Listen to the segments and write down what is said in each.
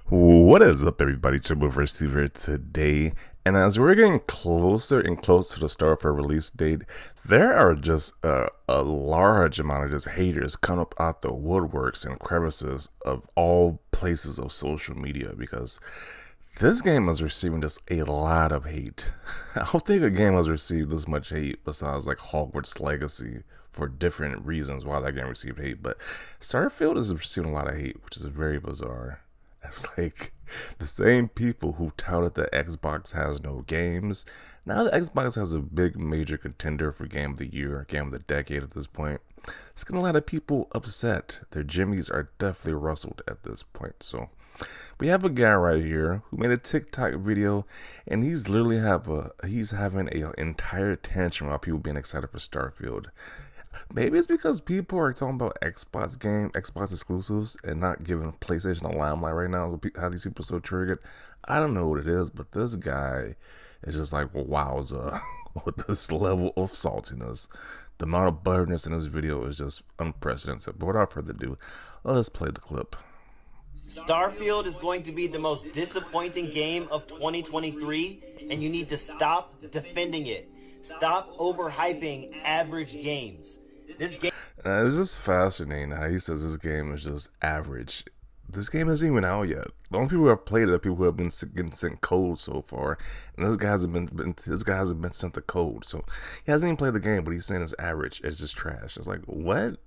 What is up, everybody? Turbo Receiver today, and as we're getting closer and closer to the Starfield release date, there are just a large amount of just haters coming up out the woodworks and crevices of all places of social media because this game is receiving just a lot of hate. I don't think a game has received this much hate besides like Hogwarts Legacy for different reasons why that game received hate, but Starfield is receiving a lot of hate, which is very bizarre. It's like the same people who touted that Xbox has no games. Now the Xbox has a big major contender for Game of the Year, Game of the Decade at this point. It's getting a lot of people upset. Their jimmies are definitely rustled at this point. So we have a guy right here who made a TikTok video, and he's literally having an entire tantrum about people being excited for Starfield. Maybe it's because people are talking about Xbox exclusives, and not giving PlayStation a limelight right now. How these people are so triggered, I don't know what it is, but this guy is just like wowza with this level of saltiness. The amount of butterness in this video is just unprecedented. But without further ado, let's play the clip. Starfield is going to be the most disappointing game of 2023, and you need to stop defending it. Stop overhyping average games. This game. It's just fascinating how he says this game is just average. This game isn't even out yet. The only people who have played it are people who have been getting sent code so far, and this guy hasn't been sent the code, so he hasn't even played the game. But he's saying it's average. It's just trash. It's like, what?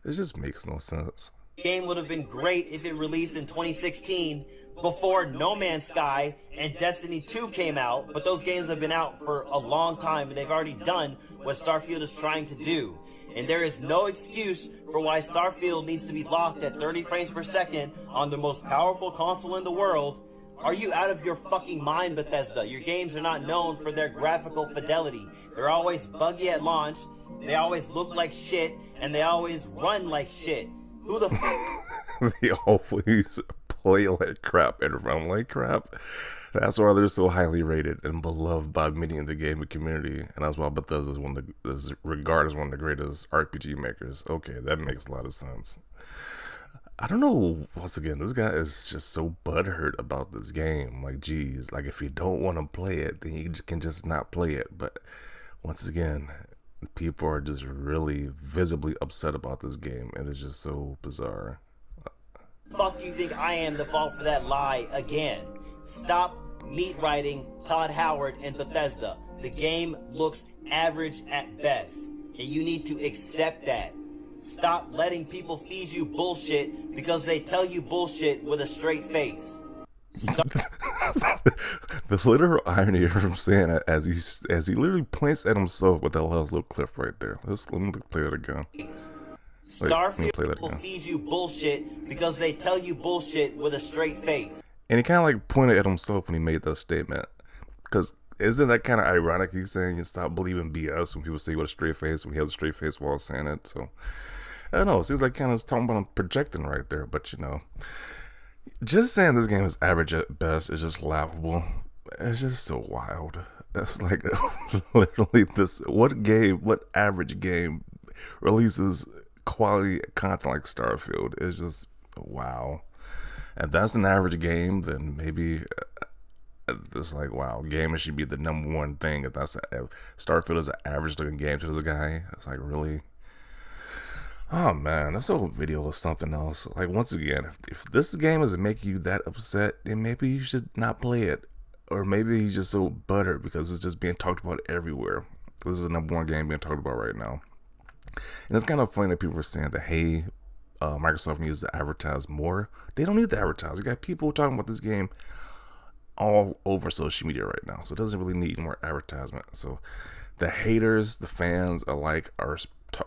This just makes no sense. The game would have been great if it released in 2016 before No Man's Sky and Destiny 2 came out, but those games have been out for a long time and they've already done what Starfield is trying to do. And there is no excuse for why Starfield needs to be locked at 30 frames per second on the most powerful console in the world. Are you out of your fucking mind, Bethesda? Your games are not known for their graphical fidelity. They're always buggy at launch, they always look like shit, and they always run like shit. Who the fuck? They always play like crap and run like crap. That's why they're so highly rated and beloved by many in the gaming community, and that's why Bethesda is regarded as one of the greatest RPG makers. Okay, that makes a lot of sense. I don't know. Once again, this guy is just so butthurt about this game. Like, geez, like if you don't want to play it, then you can just not play it. But once again, people are just really visibly upset about this game, and it's just so bizarre. Fuck you think I am the fault for that lie again? Stop meat writing Todd Howard and Bethesda. The game looks average at best, and you need to accept that. Stop letting people feed you bullshit because they tell you bullshit with a straight face. The literal irony of him saying it as he literally points at himself with that last little clip right there. Let me play it again. Starfield will feed you bullshit because they tell you bullshit with a straight face. And he kind of like pointed at himself when he made that statement. Because isn't that kind of ironic? He's saying you stop believing BS when people say with a straight face, when he has a straight face while saying it. So, I don't know. It seems like kind of talking about him projecting right there. But, you know, just saying this game is average at best is just laughable. It's just so wild. It's like literally what average game releases quality content like Starfield? Is just wow. If that's an average game, then maybe it's like, wow, gaming should be the number one thing. If Starfield is an average looking game to this guy, it's like, really? Oh man, this whole video is something else. Like, once again, if this game is making you that upset, then maybe you should not play it. Or maybe he's just so buttered because it's just being talked about everywhere. This is the number one game being talked about right now. And it's kind of funny that people are saying that, hey, Microsoft needs to advertise more. They don't need to advertise. You got people talking about this game all over social media right now, so it doesn't really need more advertisement. So the haters, the fans alike are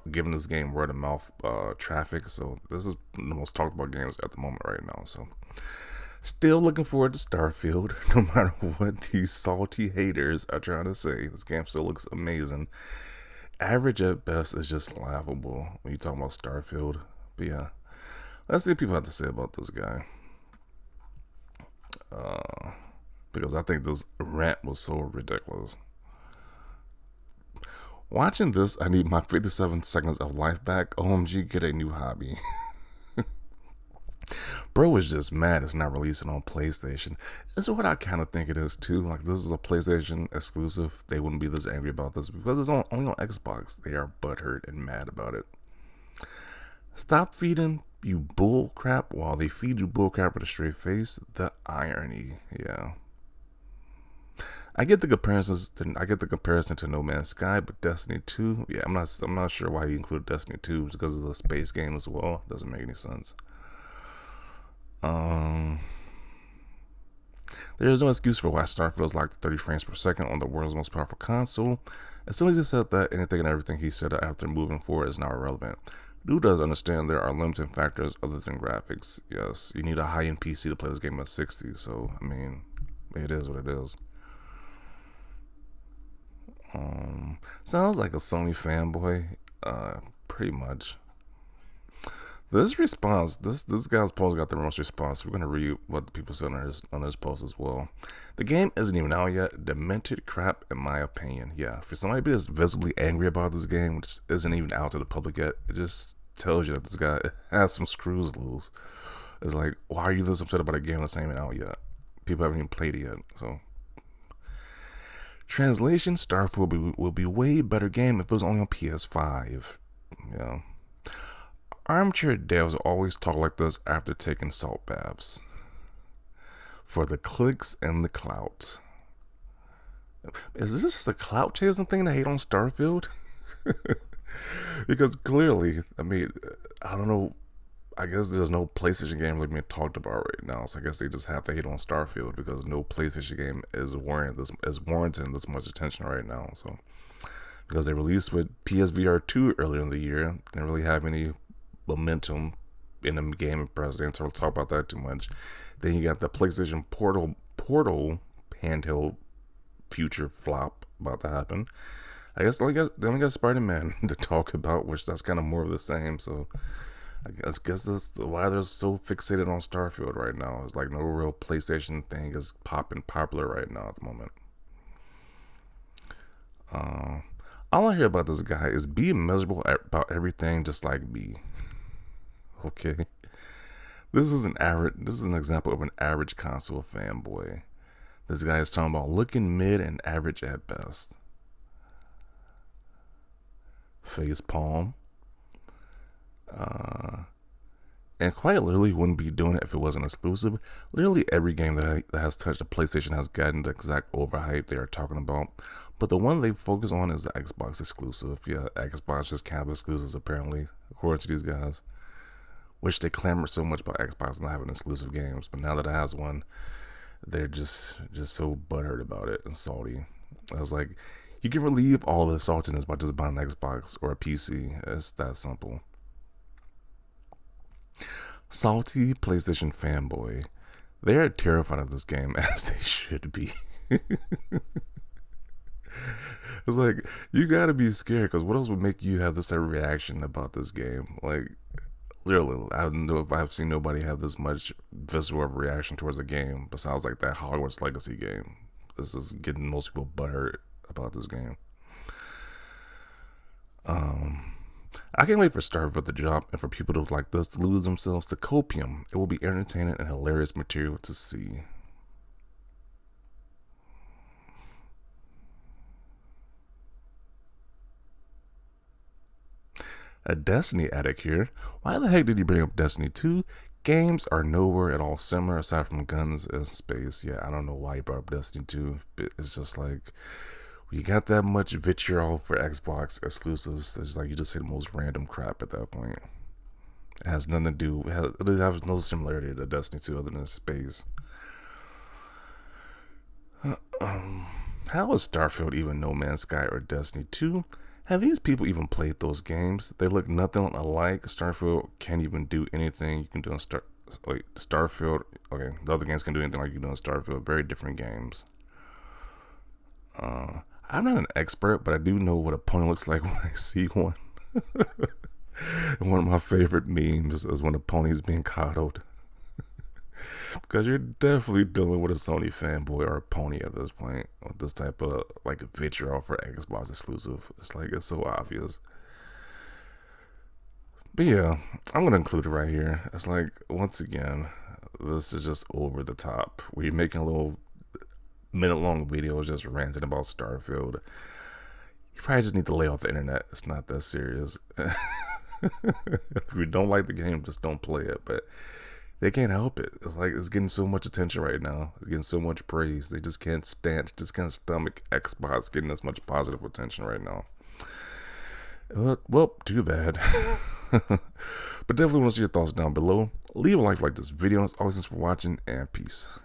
giving this game word of mouth traffic. So this is the most talked about games at the moment right now. So still looking forward to Starfield, no matter what these salty haters are trying to say. This game still looks amazing. Average at best is just laughable when you talk about Starfield. But yeah, let's see what people have to say about this guy. Because I think this rant was so ridiculous. Watching this, I need my 57 seconds of life back. OMG, get a new hobby. Bro was just mad it's not releasing on PlayStation. That's what I kind of think it is too. Like, this is a PlayStation exclusive. They wouldn't be this angry about this because it's only on Xbox. They are butthurt and mad about it. Stop feeding you bull crap while they feed you bull crap with a straight face. The irony, yeah. I get the comparison to No Man's Sky, but Destiny 2, yeah, I'm not sure why you include Destiny 2 because it's a space game as well. Doesn't make any sense. There is no excuse for why Starfield is like 30 frames per second on the world's most powerful console. As soon as he said that, anything and everything he said after moving forward is now irrelevant. Dude does understand there are limiting factors other than graphics. Yes, you need a high-end PC to play this game at 60, so, I mean, it is what it is. Sounds like a Sony fanboy, pretty much. This response, this guy's post got the most response. We're gonna read what the people said on his post as well. The game isn't even out yet. Demented crap, in my opinion. Yeah, for somebody that's visibly angry about this game, which isn't even out to the public yet, it just tells you that this guy has some screws loose. It's like, why are you this upset about a game that's not even out yet? People haven't even played it yet. So, translation: Starfield will be a way better game if it was only on PS5. Yeah. Armchair devs always talk like this after taking salt baths. For the clicks and the clout. Is this just a clout chasing thing to hate on Starfield? Because clearly, I mean, I don't know. I guess there's no PlayStation game like being talked about right now, so I guess they just have to hate on Starfield because no PlayStation game is warranting this much attention right now. So, because they released with PSVR 2 earlier in the year, they didn't really have any momentum in the game president, so we'll talk about that too much. Then you got the PlayStation Portal handheld future flop about to happen. I guess they only got Spider-Man to talk about, which that's kind of more of the same. So I guess that's why they're so fixated on Starfield right now. It's like no real PlayStation thing is popular right now at the moment. All I hear about this guy is be miserable about everything just like me. Okay. This is an example of an average console fanboy. This guy is talking about looking mid and average at best. Face palm. And quite literally wouldn't be doing it if it wasn't exclusive. Literally every game that has touched the PlayStation has gotten the exact overhype they are talking about. But the one they focus on is the Xbox exclusive. Yeah, Xbox just kind of exclusives apparently, according to these guys. Which they clamor so much about Xbox not having exclusive games, but now that it has one, they're just so butthurt about it and salty. I was like, you can relieve all the saltiness by just buying an Xbox or a PC. It's that simple. Salty PlayStation fanboy. They are terrified of this game, as they should be. It's like, you gotta be scared, because what else would make you have this type of reaction about this game? Like, literally, I don't know if I've seen nobody have this much visceral reaction towards a game besides like that Hogwarts Legacy game. This is getting most people butthurt about this game. I can't wait for Starfield to drop and for people to like this to lose themselves to copium. It will be entertaining and hilarious material to see. A Destiny addict here. Why the heck did he bring up Destiny 2? Games are nowhere at all similar aside from guns and space. Yeah, I don't know why he brought up Destiny 2. It's just like, you got that much vitriol for Xbox exclusives. It's like you just say the most random crap at that point. It has nothing to do, it has no similarity to Destiny 2 other than space. How is Starfield even No Man's Sky or Destiny 2? Have these people even played those games? They look nothing alike. Starfield can't even do anything you can do in Starfield. Okay, the other games can do anything like you can do in Starfield. Very different games. I'm not an expert, but I do know what a pony looks like when I see one. One of my favorite memes is when a pony is being coddled. Because you're definitely dealing with a Sony fanboy or a pony at this point with this type of like vitriol for Xbox exclusive. It's like, it's so obvious. But yeah, I'm gonna include it right here. It's like, once again, This is just over the top. We're making a little minute-long videos just ranting about Starfield. You probably just need to lay off the internet. It's not that serious. If you don't like the game, just don't play it. But they can't help it. It's like it's getting so much attention right now. It's getting so much praise. They just can't stomach Xbox getting this much positive attention right now. Well, too bad. But definitely want to see your thoughts down below. Leave a like this video. As always, thanks for watching, and peace.